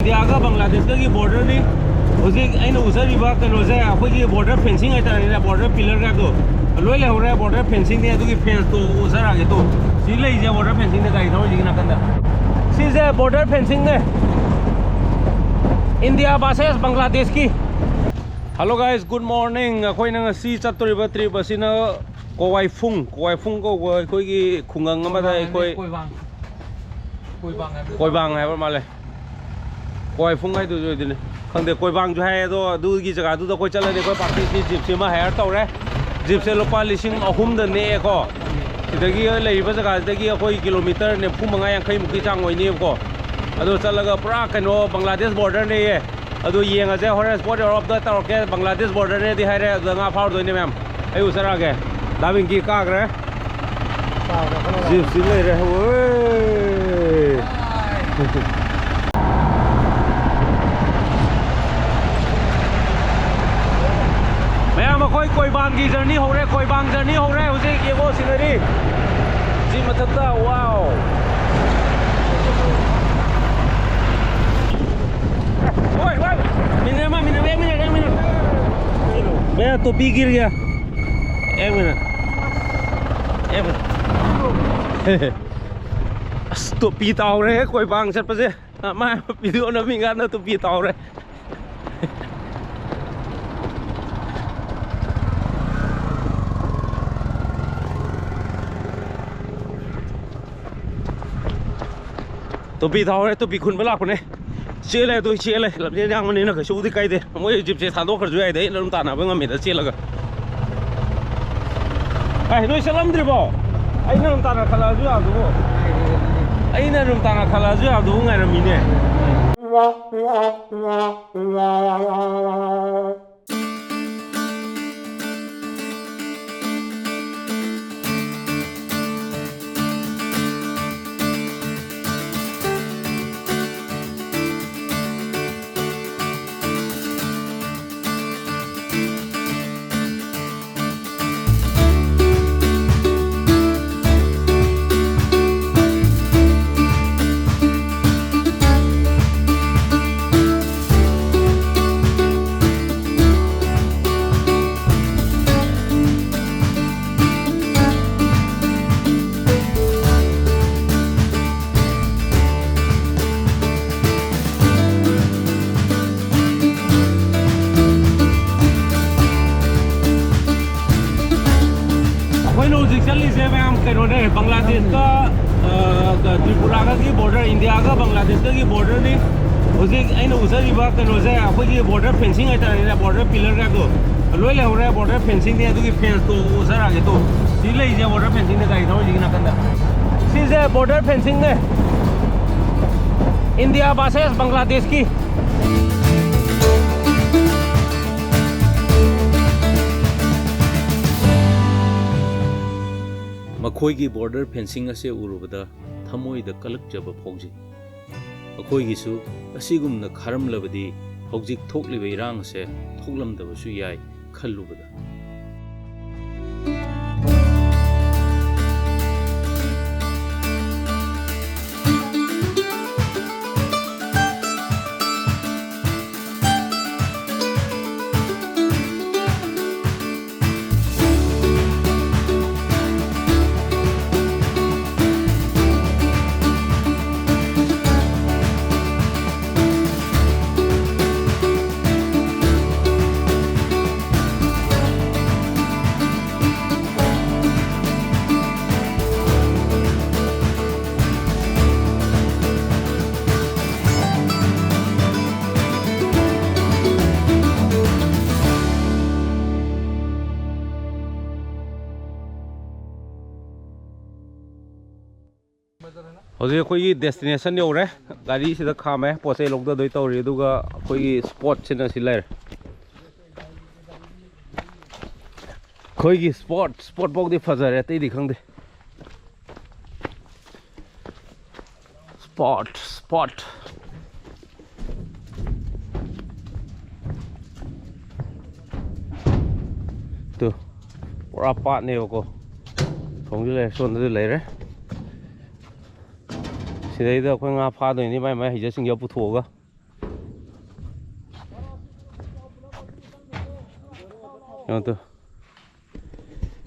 India ka Bangladesh ka ki border ni hojik aina usariba kanoje akhoi ki border fencing aitara border pillar ka to loi le hore border fencing ni adu ki fence to usara ge to si lei je border fencing ne kai thau ji na kanda si je border fencing ne India versus Bangladesh ki. Hello guys, good morning. Akhoi na si chatoriba trip asina Kowaifung ko khoi ki khungang amada khoi Kowaifung hai male Kowaifung hai tu joi dine khangde Kowaifung jo hai to du gi jaga du da koi chala de koi party si jeep se ma hair taw re jeep se lopa lising ahum da ne ko sidagi leiba jaga dagi khoi kilometer ne phu manga yang khai mukhi chang oi ne ko adu chalaga pura kano Bangladesh border ne ye adu yenga je hore spot of the tar ke Bangladesh border ne di hai re da nga phau do ne mem ai usara ge da bin ki ka gre jeep si le re oi ma'am अखोई कोइबांग की journey हो रहे कोइबांग journey हो रहे उसे ये वो सीनरी जी मथता वाओ ओए ओए मिनट मैं तो पी गिर गया एक मिनट तो पीता हो रहे कोइबांग सर पे मैं वीडियो न मिंगा ना तो पीता हो रहे तो भी था तो भी खुन बला खुने चेले तो चेले लबजे यांग मने न खसु दि काइदे मोय जिप से थादो खरजु आइदे नम ताना बंग मेदा चेलगा ai noi salam dribo ai nम ताना खला जु आ दु ai na nम ताना खला जु आ दु ngai na mine Bangladesh ka Tripura ka ki border India ka Bangladesh ka ki border ni hojik aina usariba kanoje akhoi ki border fencing aitara border pillar ka to loi le hore border fencing ni adu ki fence to usara ge to si lei je border fencing ne kai thau ji na kanda si je border fencing ne India versus Bangladesh ki. मखोई की border fencing असे उरुबदा थमोई the कलक जब फौजी मखोई की सु असिगुम न खरम लबदी हौजिक थोकलिबे इरांग से थोकलम दबसु याय खल्लुबदा Hoje koi destination yo re gari sida khame pose logda doi tawri duga koi spot chena silai koi gi spot bok di fazare te di khang de spot tu pura pat ne ko thong ju le son de le re sidai da khoi nga pha doi ni mai mai hija sing yo pu thoga ꯌꯦꯡꯉꯣ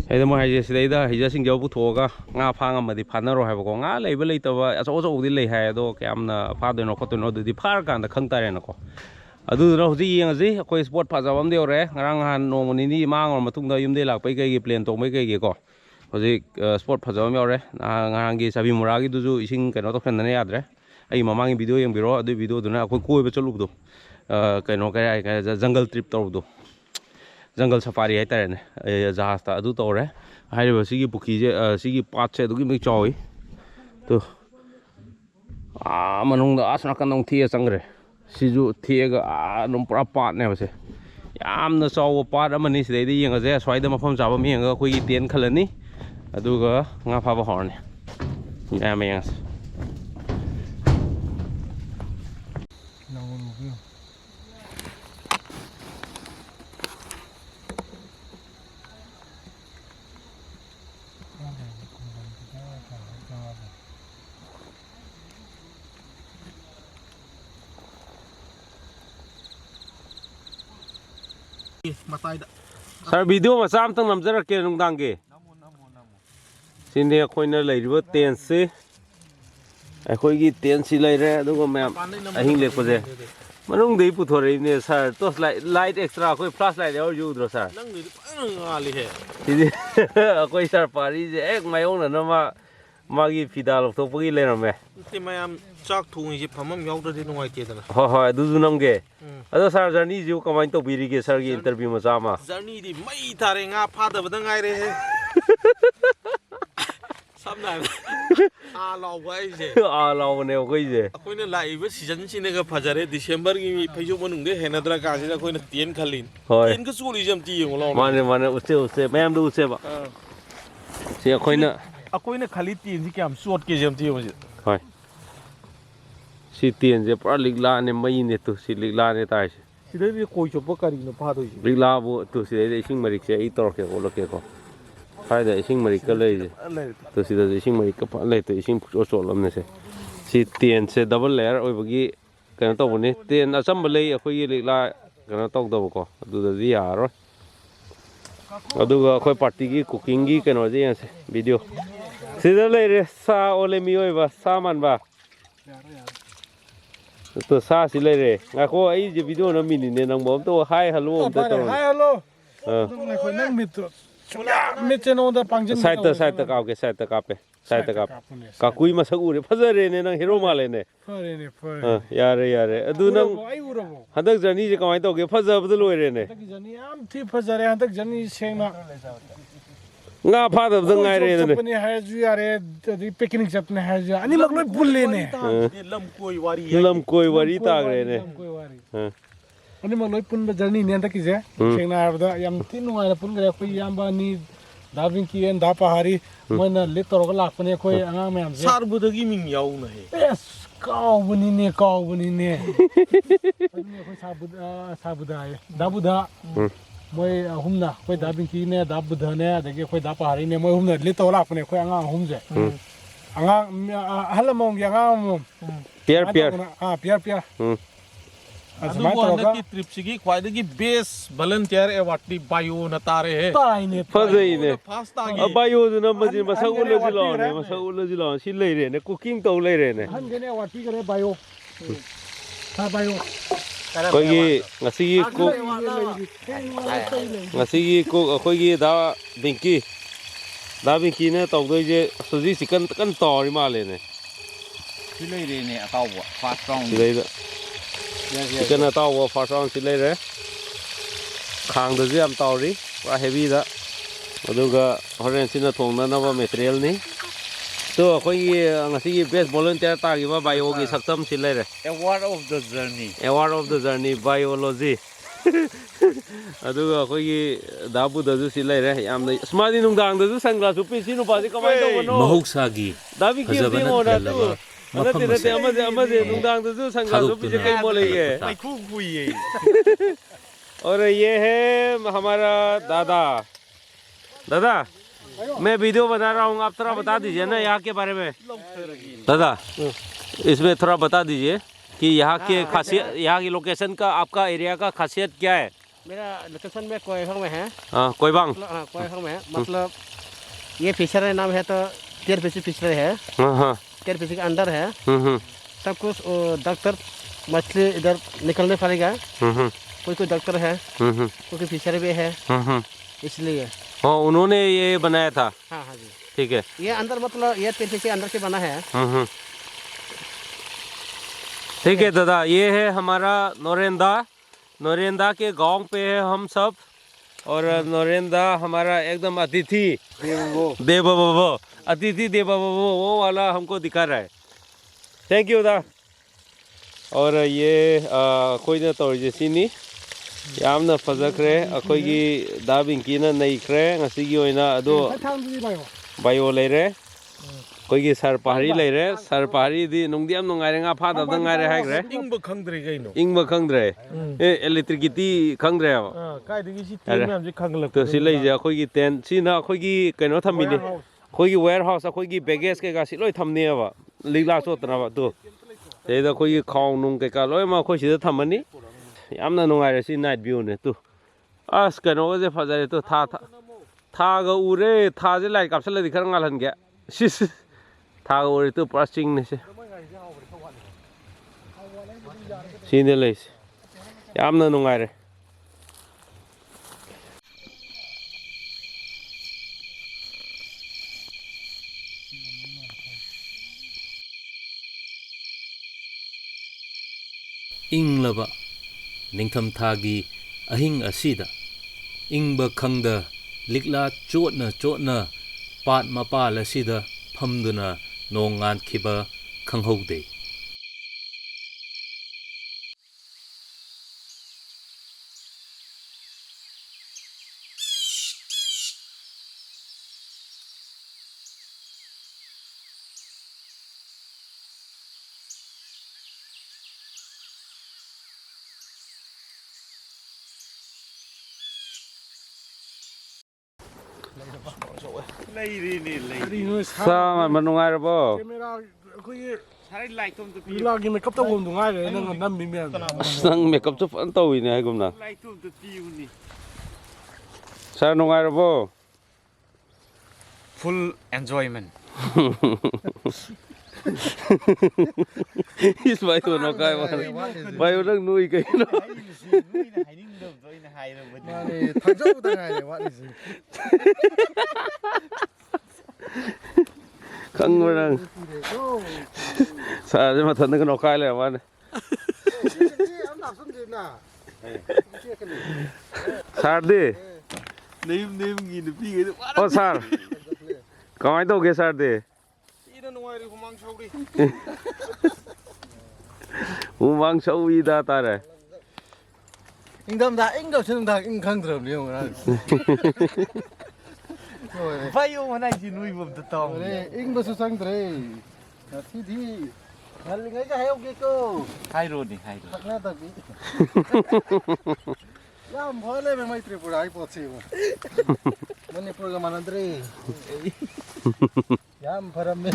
ꯍꯥꯏꯗꯤ ꯃꯣꯏ ꯍꯥꯏꯁꯦ ꯁꯤꯗꯩꯗ ꯍꯩꯖꯁꯤꯡꯖ ꯄꯨꯊꯣꯛꯑꯒ ꯉꯥ ꯐꯥꯉꯝꯃꯗꯤ ꯐꯥꯅꯔꯣ ꯍꯥꯏꯕꯀꯣ ꯉꯥ ꯂꯩꯕ ꯂꯩꯇꯕ ꯑꯆꯧ ꯑꯆꯧꯕꯗꯤ ꯂꯩ ꯍꯥꯏ ꯑꯗꯣ ꯀꯌꯥꯝꯅ ꯐꯥꯗꯣꯏꯅꯣ ꯈꯣꯠꯇꯣꯏꯅꯣ ꯑꯗꯨꯗꯤ ꯐꯥꯔꯀꯥꯟꯗ ꯈꯪ ꯇꯥꯔꯦꯅꯀꯣ ꯑꯗꯨꯗꯨꯅ ꯍꯧꯖꯤꯛ ꯌꯦꯡꯉꯁꯤ ꯑꯩꯈꯣꯏ ꯁ꯭ꯄꯣꯠ ꯐꯖꯕ ꯑꯃꯗꯤ ꯌꯧꯔꯛꯑꯦ ꯉꯔꯥꯡ ꯅꯍꯥꯟ ꯅꯣꯡꯃ ꯅꯤꯅꯤ ꯃꯥꯡꯉꯨꯔ ꯃꯇꯨꯡꯗ ꯌꯨꯝꯗꯩ ꯂꯥꯛꯄꯩ ꯀꯩꯒꯤ ꯄ꯭ꯂꯦꯟ ꯇꯣꯡꯕꯩ ꯀꯩꯒꯤꯀꯣ ꯍꯧꯖꯤꯛ ꯁ꯭ꯄꯣꯠ ꯐꯖꯕ ꯑꯃ ꯌꯧꯔꯦ ꯉꯔꯥꯡꯒꯤ ꯆꯥꯕꯤ ꯃꯨꯔꯥꯒꯤꯗꯨꯁꯨ ꯏꯁꯤꯡ ꯀꯩꯅꯣ ꯇꯧꯁꯟꯗꯅ ꯌꯥꯗ꯭ꯔꯦ ꯑꯩ ꯃꯃꯥꯡꯒꯤ ꯚꯤꯗꯤꯑꯣ ꯌꯦꯡꯕꯤꯔꯣ ꯑꯗꯨꯏ ꯚꯤꯗꯤꯑꯣꯗꯨꯅ ꯑꯩꯈꯣꯏ ꯀꯣꯏꯕ ꯆꯠꯂꯨꯕꯗꯣ ꯀꯩꯅꯣ ꯖꯪꯒꯜ ꯇ꯭ꯔꯤꯞ ꯇꯧꯕꯗꯣ ꯖꯪꯒꯜ ꯁꯐꯥꯔꯤ ꯍꯥꯏꯇꯥꯔꯦꯅꯦ ꯖꯍꯥꯖꯇ ꯑꯗꯨ ꯇꯧꯔꯦ ꯍꯥꯏꯔꯤꯕ ꯁꯤꯒꯤ ꯄꯨꯈ꯭ꯔꯤꯁꯦ ꯁꯤꯒꯤ ꯄꯥꯠꯁꯦ ꯑꯗꯨꯛꯀꯤ ꯃꯇꯤꯛ ꯆꯥꯎꯋꯤ ꯃꯅꯨꯡꯗ ꯑꯁ ꯅꯥꯀꯟꯗ ꯑꯃꯨꯛ ꯊꯦꯛꯑ ꯆꯪꯈ꯭ꯔꯦ ꯁꯤꯁꯨ ꯊꯦꯛꯑꯒ ꯑꯗꯨꯝ ꯄꯨꯔꯥ ꯄꯥꯠꯅꯦꯕ ꯁꯦ ꯌꯥꯝꯅ ꯆꯥꯎꯕ ꯄꯥꯠ ꯑꯃꯅꯤ ꯁꯤꯗꯩꯗ ꯌꯦꯡꯉꯁꯦ ꯁ꯭ꯋꯥꯏꯗ ꯃꯐꯝ ꯆꯥꯕ ꯑꯃ ꯌꯦꯡꯉꯒ ꯑꯩꯈꯣꯏꯒꯤ ꯇꯦꯟ ꯈꯜꯂꯅꯤ ꯑꯗꯨꯒ ꯉꯥ ꯐꯥꯕ ꯍꯧꯔꯅꯤ ꯃꯌꯥꯝ ꯌꯦꯡꯉꯁꯦ ꯁꯥꯔ ꯚꯤꯗꯤꯑꯣ ꯃꯆꯥ ꯑꯝꯇꯪ ꯅꯝꯖꯔꯛꯀꯦ ꯅꯨꯡꯗꯥꯡꯒꯤ ꯁꯤꯅꯤ ꯑꯩꯈꯣꯏꯅ ꯂꯩꯔꯤꯕ ꯇꯦꯟꯁꯤ ꯑꯩꯈꯣꯏꯒꯤ ꯇꯦꯟꯁꯤ ꯂꯩꯔꯦ ꯑꯗꯨꯒ ꯃꯌꯥꯝ ꯑꯍꯤꯡ ꯂꯦꯛꯄꯁꯦ ꯃꯅꯨꯡꯗꯒꯤ ꯄꯨꯊꯣꯔꯛꯏꯅꯦ ꯁꯥꯔ ꯇꯣꯁ ꯂꯥꯏꯠ ꯑꯦꯛꯁꯇ꯭ꯔꯥ ꯑꯩꯈꯣꯏ ꯐ꯭ꯂꯥꯁ ꯂꯥꯏꯠ ꯌꯥꯎꯔꯤꯁꯤ ꯎꯗ꯭ꯔꯣ ꯁꯥꯔ ꯅꯪꯒꯤꯗꯤ ꯐꯖꯅ ꯉꯥꯜꯂꯤꯍꯦ ꯁꯤꯗꯤ ꯑꯩꯈꯣꯏ ꯁꯥꯔ ꯄꯥꯔꯤꯁꯦ ꯍꯦꯛ ꯃꯥꯌꯣꯛꯅꯅ ꯃꯥꯒꯤ ꯐꯤꯗꯥ ꯂꯧꯊꯣꯛꯄꯒꯤ ꯂꯩꯔꯝꯃꯦ ꯃꯌꯥꯝ ꯆꯥꯛ ꯊꯣꯡꯉꯤꯁꯤ ꯐꯝꯐꯝ ꯌꯥꯎꯗ꯭ꯔꯗꯤ ꯅꯨꯡꯉꯥꯏꯇꯦꯗꯅ ꯍꯣꯏ ꯑꯗꯨꯁꯨ ꯅꯝꯒꯦ ꯑꯗꯣ ꯁꯥꯔ ꯖꯔꯅꯤꯁꯤꯕꯨ ꯀꯃꯥꯏꯅ ꯇꯧꯕꯤꯔꯤꯒꯦ ꯁꯥꯔꯒꯤ ꯏꯟꯇꯔꯚꯤꯌꯨ ꯃꯆꯥ ꯑꯃ ꯖꯔꯅꯤꯗꯤ ꯃꯩ ꯇꯥꯔꯦ ꯉꯥ ꯐꯥꯗꯕꯗ ꯉꯥꯏꯔꯦꯍꯦ ꯁꯝꯅ ꯍꯥꯏꯔꯕꯗ ꯂꯥꯎꯕ ꯍꯥꯏꯁꯦ ꯂꯥꯎꯕꯅꯦ ꯑꯩꯈꯣꯏꯁꯦ ꯑꯩꯈꯣꯏꯅ ꯂꯥꯛꯏꯕ ꯁꯤꯖꯟꯁꯤꯅꯒ ꯐꯖꯔꯦ ꯗꯤꯁꯦꯝꯕꯔꯒꯤ ꯐꯩꯖꯣꯝ ꯃꯅꯨꯡꯗ ꯍꯦꯟꯅꯗ꯭ꯔ ꯀꯥꯟꯁꯤꯗ ꯑꯩꯈꯣꯏꯅ ꯇꯦꯟ ꯈꯜꯂꯤꯅꯤ ꯇꯦꯟꯒ ꯆꯣꯠꯂꯤꯁꯦ ꯑꯝꯇ ꯌꯦꯡꯉꯣ ꯂꯥꯎꯅ ꯃꯥꯅꯦ ꯎꯠꯁꯦ ꯃꯌꯥꯝꯗ ꯎꯠꯁꯦꯕ ꯁꯤ ꯑꯩꯈꯣꯏꯅ ꯈꯜꯂꯤ ꯇꯦꯟꯁꯤ ꯀꯌꯥꯝ ꯆꯣꯠꯀꯦꯁꯦ ꯑꯝꯇ ꯌꯦꯡꯉꯣ ꯍꯣꯏ ꯁꯤ ꯇꯦꯟꯁꯦ ꯄꯨꯔꯥ ꯂꯤꯛꯂꯥꯅꯦ ꯃꯩꯅꯦ ꯁꯤ ꯂꯤꯛꯂꯥꯅꯦ ꯇꯥꯏꯁꯦ ꯁꯤꯗꯩꯗꯤ ꯀꯣꯏ ꯆꯣꯞꯄ ꯀꯔꯤꯅꯣ ꯐꯥꯗꯣꯏꯁꯦ ꯂꯤꯛꯂꯥꯕꯨ ꯁꯤꯗꯩꯗ ꯏꯁꯤꯡ ꯃꯔꯤꯛꯁꯦ ꯑꯩ ꯇꯧꯔꯛꯀꯦ ꯑꯣꯠꯂꯛꯀꯦꯀꯣ ꯁ꯭ꯋꯥꯏꯗ ꯏꯁꯤꯡ ꯃꯔꯤꯛꯀ ꯂꯩꯔꯤꯁꯦ ꯁꯤꯗꯁꯨ ꯏꯁꯤꯡ ꯃꯔꯤꯛꯀ ꯐꯖꯅ ꯂꯩꯇꯦ ꯏꯁꯤꯡ ꯄꯨꯆꯣꯠ ꯆꯣꯠꯂꯝꯅꯦꯁꯦ ꯁꯤ ꯇꯦꯟꯁꯦ ꯗꯕꯜ ꯂꯦꯌꯔ ꯑꯣꯏꯕꯒꯤ ꯀꯩꯅꯣ ꯇꯧꯕꯅꯤ ꯇꯦꯟ ꯑꯆꯝꯕ ꯂꯩ ꯑꯩꯈꯣꯏꯒꯤ ꯂꯤꯛꯂꯥ ꯀꯩꯅꯣ ꯇꯧꯗꯕꯀꯣ ꯑꯗꯨꯗꯗꯤ ꯌꯥꯔꯔꯣꯏ ꯑꯗꯨꯒ ꯑꯩꯈꯣꯏ ꯄꯥꯔꯇꯤꯒꯤ ꯀꯨꯀꯤꯡꯒꯤ ꯀꯩꯅꯣꯁꯦ ꯌꯦꯡꯁꯦ ꯚꯤꯗꯤꯑꯣ ꯁꯤꯗ ꯂꯩꯔꯦ ꯁꯥ ꯑꯣꯜꯂꯦ ꯃꯤꯑꯣꯏꯕ ꯁꯥ ꯃꯥꯟꯕ ꯁꯥꯁꯤ ꯂꯩꯔꯦ ꯉꯥꯏꯈꯣ ꯑꯩꯁꯦ ꯚꯤꯗꯤꯑꯣ ꯅꯝꯃꯤꯅꯤꯅꯦ ꯅꯪꯕꯨ ꯑꯝꯇ ꯍꯥꯏ ꯍꯜꯂꯣ ꯑꯝꯇ ꯇꯧꯔꯣ ꯍꯥꯏ ꯍꯜꯂꯣ ꯅꯪ ꯃꯤꯠꯇꯣ ꯃꯤꯠꯁꯦ ꯅꯉꯣꯟꯗ ꯄꯥꯡꯖꯟ ꯁꯥꯏꯠꯇ ꯀꯥꯞꯀꯦ ꯁꯥꯏꯠꯇ ꯀꯥꯞꯄꯦ ꯀꯥꯀꯨꯏ ꯃꯁꯛ ꯎꯔꯦ ꯐꯖꯔꯦꯅꯦ ꯅꯪ ꯍꯦꯔꯣ ꯃꯥꯜꯂꯦꯅꯦ ꯐꯔꯦꯅꯦ ꯌꯥꯔꯦ ꯑꯗꯨ ꯅꯪ ꯍꯟꯗꯛ ꯖꯔꯅꯤꯁꯦ ꯀꯃꯥꯏꯅ ꯇꯧꯒꯦ ꯐꯖꯕꯗ ꯂꯣꯏꯔꯦꯅꯦ ꯍꯟꯗꯛꯀꯤ ꯖꯔꯅꯤ ꯌꯥꯝ ꯊꯤ ꯐꯖꯔꯦ ꯍꯟꯗꯛ ꯖꯔꯅꯤ ꯁꯦꯡꯅ ꯉꯥ ꯐꯥꯗꯕꯗ ꯉꯥꯏꯔꯦ ꯑꯗꯨꯅꯦ ꯆꯠꯄꯅꯤ ꯍꯥꯏꯔꯁꯨ ꯌꯥꯔꯦ ꯑꯗꯩ ꯄꯤꯛꯅꯤꯛ ꯆꯠꯄꯅꯤ ꯍꯥꯏꯔꯁꯨ ꯌꯥꯔꯦ ꯑꯅꯤꯃꯛ ꯂꯣꯏ ꯄꯨꯜꯂꯦꯅꯦ ꯂꯝꯀꯣꯏ ꯋꯥꯔꯤ ꯇꯥꯈ꯭ꯔꯦꯅꯦ ꯑꯅꯤꯃꯛ ꯂꯣꯏ ꯄꯨꯟꯕ ꯖꯔꯅꯤꯅꯦ ꯍꯟꯗꯛꯀꯤꯁꯦ ꯁꯦꯡꯅ ꯍꯥꯏꯔꯕꯗ ꯌꯥꯝ ꯊꯤ ꯅꯨꯡꯉꯥꯏꯅ ꯄꯨꯟꯈ꯭ꯔꯦ ꯑꯩꯈꯣꯏ ꯏꯌꯥꯝꯕ ꯑꯅꯤ ꯗꯥ ꯕꯤꯡꯀꯤ ꯑꯦꯟ ꯗꯥ ꯄꯍꯥꯔꯤ ꯃꯣꯏꯅ ꯂꯤꯗ ꯇꯧꯔꯒ ꯂꯥꯛꯄꯅꯦ ꯑꯩꯈꯣꯏ ꯑꯉꯥꯡ ꯃꯌꯥꯝꯁꯦ ꯁꯥꯔꯕꯨꯗꯒꯤ ꯃꯤꯡ ꯌꯥꯎꯅꯍꯦ ꯑꯦꯁ ꯀꯥꯎꯕꯅꯤꯅꯦ ꯑꯩꯈꯣꯏ ꯁꯥꯕꯨꯗ ꯍꯥꯏꯌꯦ ꯗꯥ ꯕꯨꯙꯥ ꯃꯣꯏ ꯑꯍꯨꯝꯅ ꯑꯩꯈꯣꯏ ꯗꯥ ꯕꯤꯡꯀꯤꯅꯦ ꯗꯥ ꯕꯨꯙꯅꯦ ꯑꯗꯒꯤ ꯑꯩꯈꯣꯏ ꯗꯥ ꯄꯍꯥꯔꯤꯅꯦ ꯃꯣꯏ ꯑꯍꯨꯝꯅ ꯂꯤꯗ ꯇꯧꯔ ꯂꯥꯛꯄꯅꯦ ꯑꯩꯈꯣꯏ ꯑꯉꯥꯡ ꯑꯍꯨꯝꯁꯦ ꯑꯉꯥꯡ ꯑꯍꯜ ꯑꯃꯃꯝꯒꯤ ꯑꯉꯥꯡ ꯑꯃꯃꯝ ꯄꯤꯌꯔ ꯑꯗꯨꯕꯨ ꯍꯟꯗꯛꯀꯤ ꯇ꯭ꯔꯤꯞꯁꯤꯒꯤ ꯈ꯭ꯋꯥꯏꯗꯒꯤ ꯕꯦꯁ ꯚꯂꯟꯇꯤꯌꯔ ꯑꯦꯋꯥꯔꯗꯇꯤ ꯕꯥꯏꯑꯣꯅ ꯇꯥꯔꯦꯍꯦ ꯐꯖꯩꯅꯦ ꯕꯥꯏꯑꯣꯗꯨꯅ ꯃꯁꯛ ꯎꯠꯂꯁꯤ ꯂꯥꯛꯑꯣꯅꯦ ꯃꯁꯛ ꯎꯠꯂꯁꯤ ꯂꯥꯛꯑꯣ ꯁꯤ ꯂꯩꯔꯦꯅꯦ ꯀꯨꯀꯤꯡ ꯇꯧ ꯂꯩꯔꯦꯅꯦ ꯑꯍꯟꯒꯩꯅ ꯑꯦꯋꯥꯔꯗ ꯄꯤꯈꯔꯦ ꯕꯥꯏꯑꯣ ꯑꯩꯈꯣꯏꯒꯤ ꯉꯁꯤꯒꯤ ꯀꯨꯛ ꯑꯩꯈꯣꯏꯒꯤ ꯗꯥ ꯕꯤꯡꯀꯤꯅ ꯇꯧꯗꯣꯏꯁꯦ ꯍꯧꯖꯤꯛ ꯀꯟꯅ ꯇꯥꯎꯔꯤ ꯃꯥꯜꯂꯦꯅꯦ ꯁꯤ ꯂꯩꯔꯦꯅꯦ ꯑꯇꯥꯎꯕ ꯐꯥꯔꯁ ꯔꯥꯎꯟ ꯁꯤꯗꯩꯗ ꯆꯤꯀꯟ ꯑꯇꯥꯎꯕ ꯐꯥꯔꯁ ꯔꯥꯎꯟ ꯁꯤ ꯂꯩꯔꯦ ꯈꯥꯡꯗꯁꯨ ꯌꯥꯝ ꯇꯥꯎꯔꯤ ꯄꯨꯔꯥ ꯍꯦꯚꯤꯗ ꯑꯗꯨꯒ ꯍꯣꯔꯦꯟ ꯁꯤꯅ ꯊꯣꯡꯅꯅꯕ ꯃꯦꯇꯔꯤꯌꯦꯜꯅꯤ ꯇꯣ ꯑꯩꯈꯣꯏꯒꯤ ꯉꯁꯤꯒꯤ ꯕꯦꯁ ꯚꯣꯂꯨꯟꯇꯤꯌꯔ ꯇꯥꯈꯤꯕ ꯕꯥꯏꯑꯣꯒꯤ ꯁꯛꯇꯝ ꯁꯤ ꯂꯩꯔꯦ award of the journey biology ꯑꯗꯨꯒ ꯑꯩꯈꯣꯏꯒꯤ ꯗꯥ ꯕꯨꯙꯁꯨ ꯁꯤ ꯂꯩꯔꯦ ꯌꯥꯝꯅ ꯃꯥꯗꯤ ꯅꯨꯡꯗꯥꯡꯗꯁꯨ ꯁꯟꯒ꯭ꯂꯥꯁ ꯎꯞꯄꯤ ꯁꯤ ꯅꯨꯄꯥꯁꯤ ꯀꯃꯥꯏꯅ ꯇꯧꯕꯅꯣ ꯃꯍꯧꯁꯥꯒꯤ ꯗꯥ ꯕꯤꯡꯀꯤ ꯑꯝꯇ ꯌꯦꯡꯉꯣ ꯅꯠꯇꯦ ꯑꯃꯁꯦ ꯅꯨꯡꯗꯥꯡꯗꯁꯨ ꯁꯟꯒ꯭ꯂꯥꯁ ꯎꯞꯄꯤꯁꯦ ꯀꯩ ꯃꯣꯠ ꯂꯩꯒꯦ और ये है हमारा दादा मैं वीडियो बना रहा हूँ आप थोड़ा बता दीजिए ना यहाँ के बारे में दादा इसमें थोड़ा बता दीजिए कि यहाँ के खासियत यहाँ की लोकेशन का आपका एरिया का खासियत क्या है मेरा लोकेशन में कोयफंग में है। कोईबांग। हाँ कोयफंग में है, मतलब ये फिशर नाम है तो तेर फिशर है। तेर फिशर के अंदर है। सब कुछ डॉक्टर मछली इधर निकलने पड़ेगा। कोई डॉक्टर है, कोई फिशर भी है, इसलिए। हाँ उन्होंने ये बनाया था। हाँ हाँ जी ठीक है। ये अंदर मतलब ये तेर फिशर अंदर से बना है। ठीक है दादा, ये है हमारा नौरेंदा के गांव पे है हम सब। और नौरेंदा हमारा एकदम अतिथि देवो अतिथि देवो वो वाला हमको दिखा रहा है। थैंक यू दा। और ये कोई ना तो जैसी यामना फजखरे अखोगी दाबिंकीना नईखरे ngasiगी ओइना अदो बायो लेरे कोई सर पहाड़ी लेरे सर पहाड़ी दी नुंगदी am नुंगाइरे nga फादब द ngaire हाइग्रे इंब खंगद्रे गइनो इंब खंगद्रे ए इलेक्ट्रिसिटी खंगद्रे अब काइदगी सि टेन मैम जे खंगलक तो सि लैजे अखोगी टेन सिना अखोगी कइनो थमिने अखोगी वेयर हाउस अखोगी बैगेज के गा सि लोय थमने अब लिगला सोतना तो तेदा अखोगी खाउ नुंग के का लोय मा अखोई सिदा थमनी यामना नुंगाइरे सि नाइट व्यू ने तो अस कनो जे फजारे तो था गा उरे था जे लाइट कापसले दिखर ngalhan ge सिस था उरे तो प्रसिंग ने से सीने लेस यामना नुंगाइरे इंगलबा निंगथम थागी अहिंग असीदा इंगबा खंगदा लिगला चोटना पाट मपाल असीदा फमदुना नोंगान खिबा खंगहौदे। सा मनोंगाइरबो कैमरा कोई सारे लाइट तुम तो लागी मेकअप तो गुम दुंगाइ रे नंग नम मी मैम नंग मेकअप तो फन तौइने हाइगुमना लाइट तुम तो पीउनी सा नोंगाइरबो फुल एंजॉयमेंट इस भाई तो नो काय भाई उनंग नुई कइनो माने थाजौ दंगाइ रे वाट इज खंगरंग साजे मथन नो काय ले वाने सार दे नेम गी नुपी गे ओ सार कमाई तो गे सार दे इना नुवाइरे हुमांग सौरी उमांग सौई दा तारे इंगदम दा इंग खंगद्रम लियो ना भाइयों मनाइ जि नुइ बम त तौ अरे इंग बसु संगद्रे थी थी हलिङै जा हेउ गेको हाइरो नि हाइरो सक्ना त बि याम भले मे मैत्री पुरा आइ पछि मने programme आनन्द्रे yam form may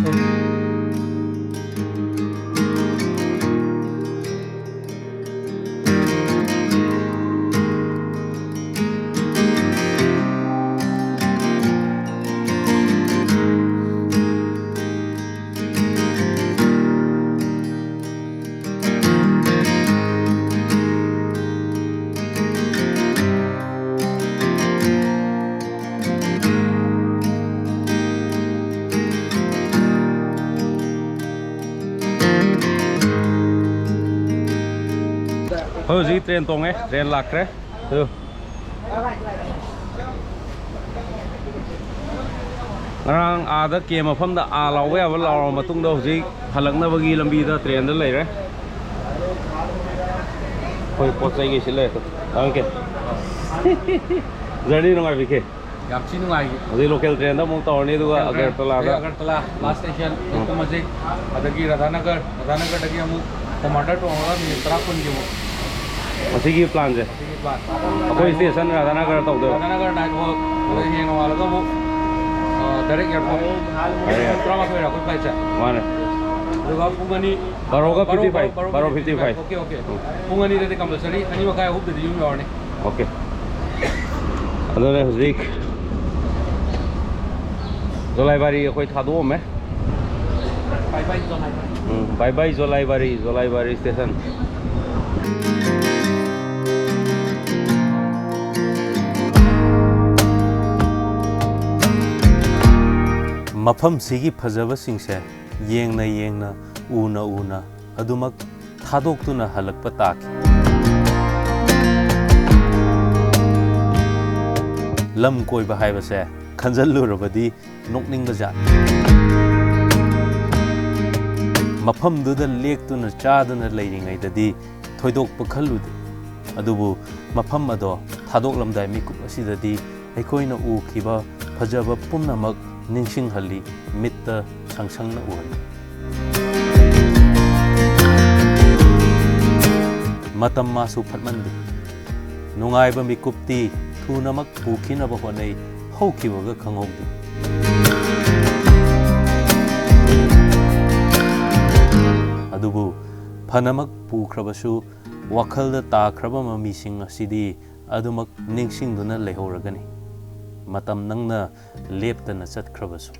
Thôi gì train tông ấy, train lạc đấy. Ừ. Ngang ada kia mà phong da a lau về và lau mà tung đâu gì, halang na bagi lambi da train đó lấy đấy. Thôi pot say cái gì lấy, okay. Journey nó ngay vì kì. Gặp chi nó ngay. Gì local train đó mong tàu này tu Agartala. Agartala last station itu masih ada ki Radhanagar lagi amu Commander to orang ni Uttarakhand ke. Masih ki plan je. Apa station Radhanagar tau tu. Radhanagar night walk. Ini yang awal tu mu direct airport. Trauma tu aku flight je. Mana? Juga pungani. Baru 55. Okay. Pungani tadi compulsory. Ani makai hope dari New York ni. Okay. Adone hujik Zolaibari akhoi thadome. Bye bye Zolaibari. Bye bye Zolaibari station. Mafam sigi phajaba singse yengna una adumak thadok halakpa taki. Lam koiba haibase khanjallurabadi nokningba jat. Mafamduda lektuna chaduna leiringaidadi thoidokpa khalludi. Adubu mafam ado thadoklamdai mikup asidadi aikoina ukhiba phajaba pumnamak ningsing halli mitta sangsangna uhali. Matam masu phatmandi nungaiba mikupti thunamak pukhinaba honai haukibaga khanghaudi. Adubu phanamak pukhrabashu wakhalda takhraba mamising asidi adumak ningsingduna lehoragani. Matam nangna leptana chatkhrabasu.